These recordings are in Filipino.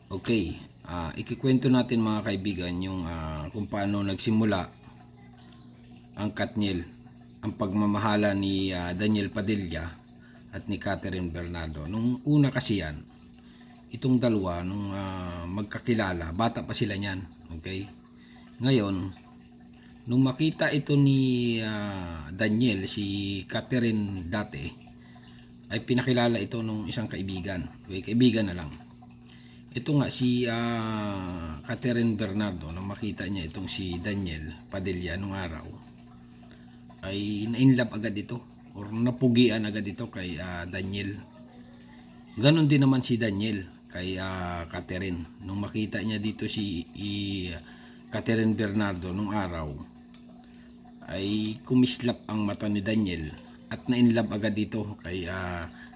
Okay, ikikwento natin mga kaibigan yung kung paano nagsimula ang Katniel, ang pagmamahala ni Daniel Padilla at ni Catherine Bernardo. Nung una kasi yan, itong dalawa, nung magkakilala, bata pa sila niyan, okay? Ngayon, nung makita ito ni Daniel, si Catherine dati, ay pinakilala ito nung isang kaibigan. Okay, kaibigan na lang. Ito nga si Catherine Bernardo, nang makita niya itong si Daniel Padilla nung araw, ay na-inlove agad ito or napugian agad ito kay Daniel. Ganon din naman si Daniel kay Catherine. Nung makita niya dito si Catherine Bernardo nung araw, ay kumislap ang mata ni Daniel at na-inlove agad dito kay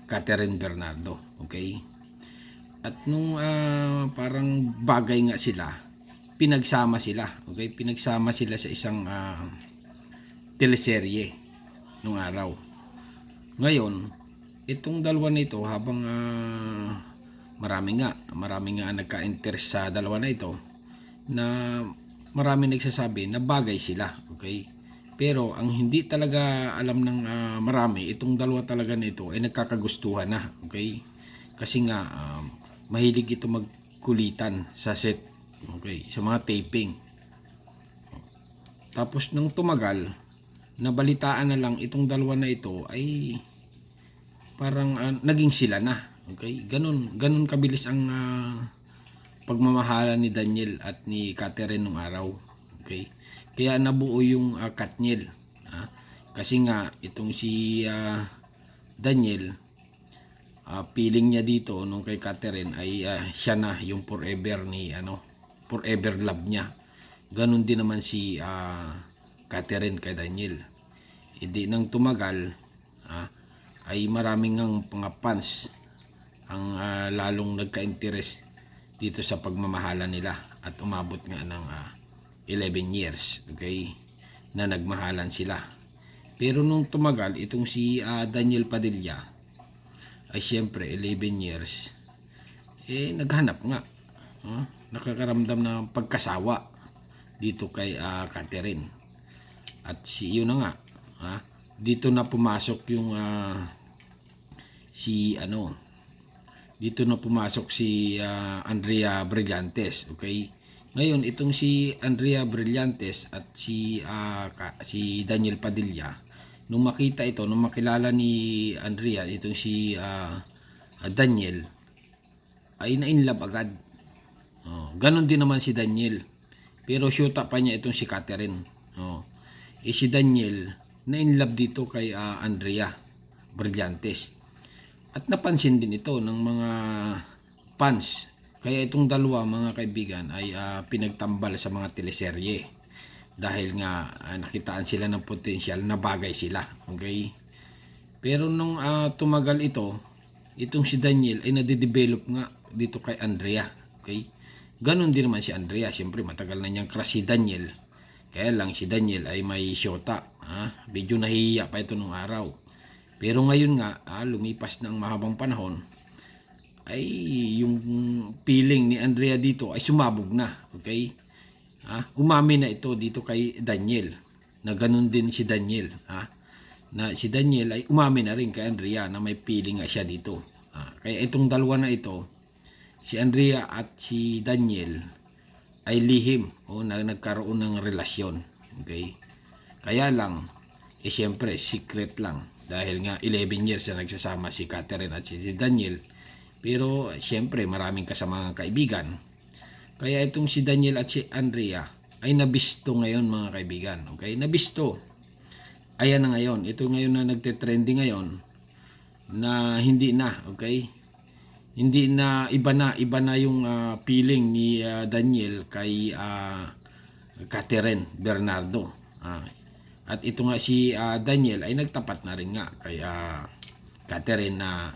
Catherine Bernardo. Okay? At nung parang bagay nga sila, pinagsama sila. Okay? Pinagsama sila sa isang teleserye nung araw. Ngayon, itong dalawa nito habang marami nga nagka-interest sa dalawa na ito, na marami nagsasabi na bagay sila. Okay? Pero ang hindi talaga alam ng marami, itong dalawa talaga nito ay nagkakagustuhan na. Okay? Kasi nga mahilig ito magkulitan sa set, okay, sa mga taping. Tapos nung tumagal, nabalitaan na lang itong dalawa na ito ay parang naging sila na, okay? Ganun kabilis ang pagmamahala ni Daniel at ni Catherine nung araw, okay? Kaya nabuo yung Katniel, kasi nga itong si Daniel, feeling niya dito nung kay Catherine ay siya na yung forever ni forever love niya. Ganon din naman si Catherine kay Daniel. Hindi nang tumagal ay maraming ng mga fans ang lalong nagka-interest dito sa pagmamahala nila at umabot nga ng 11 years, okay, na nagmahalan sila. Pero nung tumagal itong si Daniel Padilla, ay siyempre 11 years naghanap nga, nakakaramdam ng pagkasawa dito kay Catherine. At si yun na nga, dito na pumasok yung dito na pumasok si Andrea Brillantes, okay? Ngayon itong si Andrea Brillantes at si Daniel Padilla, nung makita ito, nung makilala ni Andrea itong si Daniel, ay na-inlove agad. Ganon din naman si Daniel. Pero syuta pa niya itong si Catherine. Si Daniel na-inlove dito kay Andrea Brillantes. At napansin din ito ng mga fans. Kaya itong dalawa mga kaibigan ay pinagtambal sa mga teleserye. Dahil nga nakitaan sila ng potensyal na bagay sila, okay? Pero nung tumagal itong si Daniel ay nade-develop nga dito kay Andrea, okay? Ganon din naman si Andrea, siyempre matagal na niyang crush si Daniel. Kaya lang si Daniel ay may syota, medyo nahihiya pa ito nung araw. Pero ngayon nga, lumipas ng mahabang panahon, ay yung feeling ni Andrea dito ay sumabog na, okay? Umamin na ito dito kay Daniel na ganun din si Daniel, na si Daniel ay umamin na rin kay Andrea na may feeling nga siya dito. Kaya itong dalawa na ito, si Andrea at si Daniel, ay lihim na nagkaroon ng relasyon, okay? Kaya lang siyempre secret lang dahil nga 11 years na nagsasama si Catherine at si Daniel. Pero siyempre maraming kasamang kaibigan. Kaya itong si Daniel at si Andrea ay nabisto ngayon mga kaibigan. Okay? Nabisto. Ayan na ngayon. Ito ngayon na nagte-trending ngayon na hindi na. Okay? Hindi na, iba na yung feeling ni Daniel kay Catherine Bernardo. At ito nga si Daniel ay nagtapat na rin nga kay Catherine na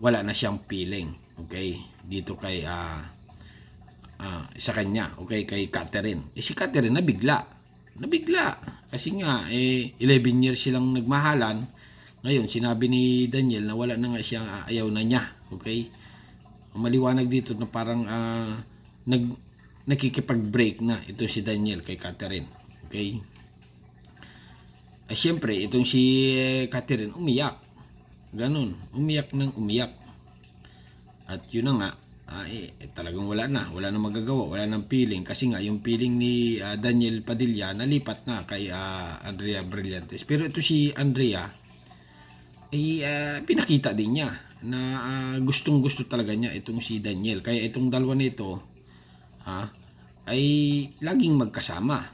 wala na siyang feeling. Okay? Dito kay sa kanya, okay, kay Catherine. Si Catherine nabigla. Kasi nga 11 years silang nagmahalan. Ngayon sinabi ni Daniel na wala na nga siyang ayaw na niya, okay? Ang maliwanag dito na parang nakikipag-break na ito si Daniel kay Catherine. Okay? Ay syempre, itong si Catherine umiyak. Ganun, umiyak ng umiyak. At yun na nga, talagang wala na magagawa, wala nang feeling kasi nga yung feeling ni Daniel Padilla nalipat na kay Andrea Brillantes. Pero ito si Andrea ay pinakita din niya na gustong gusto talaga niya itong si Daniel. Kaya itong dalawa nito ay laging magkasama.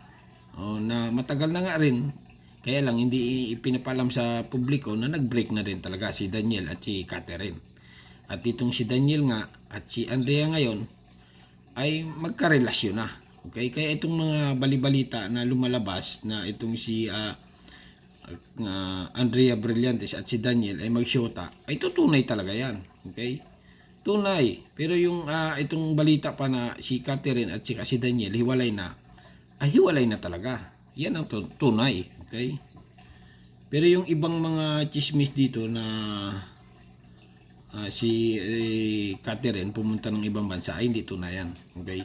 Na matagal na nga rin, kaya lang hindi ipinapalam sa publiko na nag-break na rin talaga si Daniel at si Catherine. At itong si Daniel nga at si Andrea ngayon ay magkarelasyon na. Okay? Kaya itong mga balibalita na lumalabas na itong si Andrea Brillantes at si Daniel ay magsyota, ay tutunay talaga yan. Okay? Tunay. Pero yung itong balita pa na si Catherine at si Daniel hiwalay na, ay hiwalay na talaga. Yan ang tunay. Okay? Pero yung ibang mga chismis dito na si Catherine pumunta ng ibang bansa ay hindi tunayan. Okay?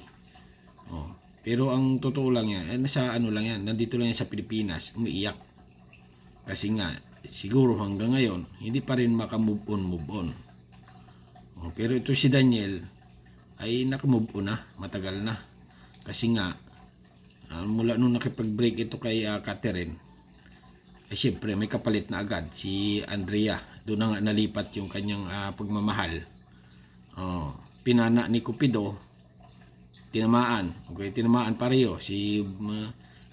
Pero ang totoo lang yan, nasa ano lang yan, nandito lang yan sa Pilipinas, umiiyak. Kasi nga, siguro hanggang ngayon, hindi pa rin maka-move on. Pero ito si Daniel, ay naka-move on na, matagal na. Kasi nga, mula nung nakipag-break ito kay Catherine, ay syempre may kapalit na agad si Andrea. Doon na nga nalipat yung kanyang pagmamahal. Pinana ni Cupido, tinamaan. Okay, tinamaan pareho si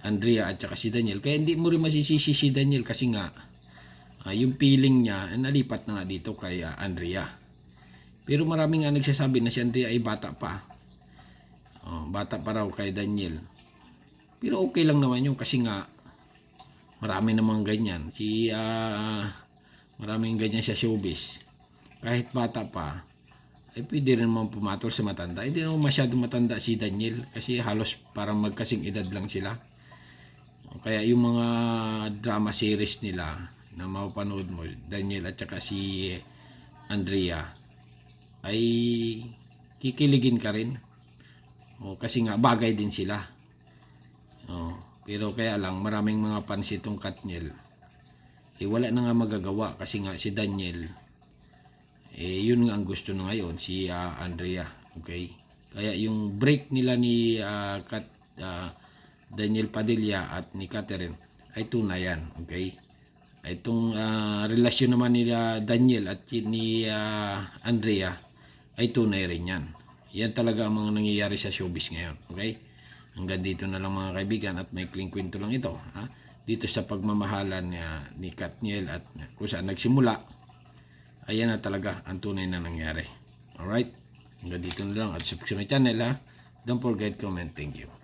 Andrea at saka si Daniel. Kaya hindi mo rin masisisi si Daniel kasi nga yung feeling niya nalipat na nga dito kay Andrea. Pero marami nga nagsasabi na si Andrea ay bata pa. Bata pa raw kay Daniel. Pero okay lang naman yun kasi nga marami namang ganyan. Maraming ganyan sa showbiz. Kahit bata pa, ay pwede rin naman pumatol sa matanda. Hindi naman masyadong matanda si Daniel kasi halos parang magkasing edad lang sila. Kaya yung mga drama series nila na mapapanood mo, Daniel at saka si Andrea, ay kikiligin ka rin. Kasi nga bagay din sila. Pero kaya lang maraming mga fans itong Katniel wala na nga magagawa kasi nga si Daniel yun nga ang gusto na ngayon si Andrea. Okay, kaya yung break nila ni Daniel Padilla at ni Catherine ay tunayan. Okay, itong relasyon naman ni Daniel at ni Andrea ay tunay rin yan. Yan talaga ang mga nangyayari sa showbiz ngayon. Okay, hanggang dito na lang mga kaibigan at may kwento lang ito dito sa pagmamahalan ni Katniel at kung saan nagsimula, ayan na talaga ang tunay na nangyari. Alright, hanggang dito na lang at subscribe na channel Don't forget comment. Thank you.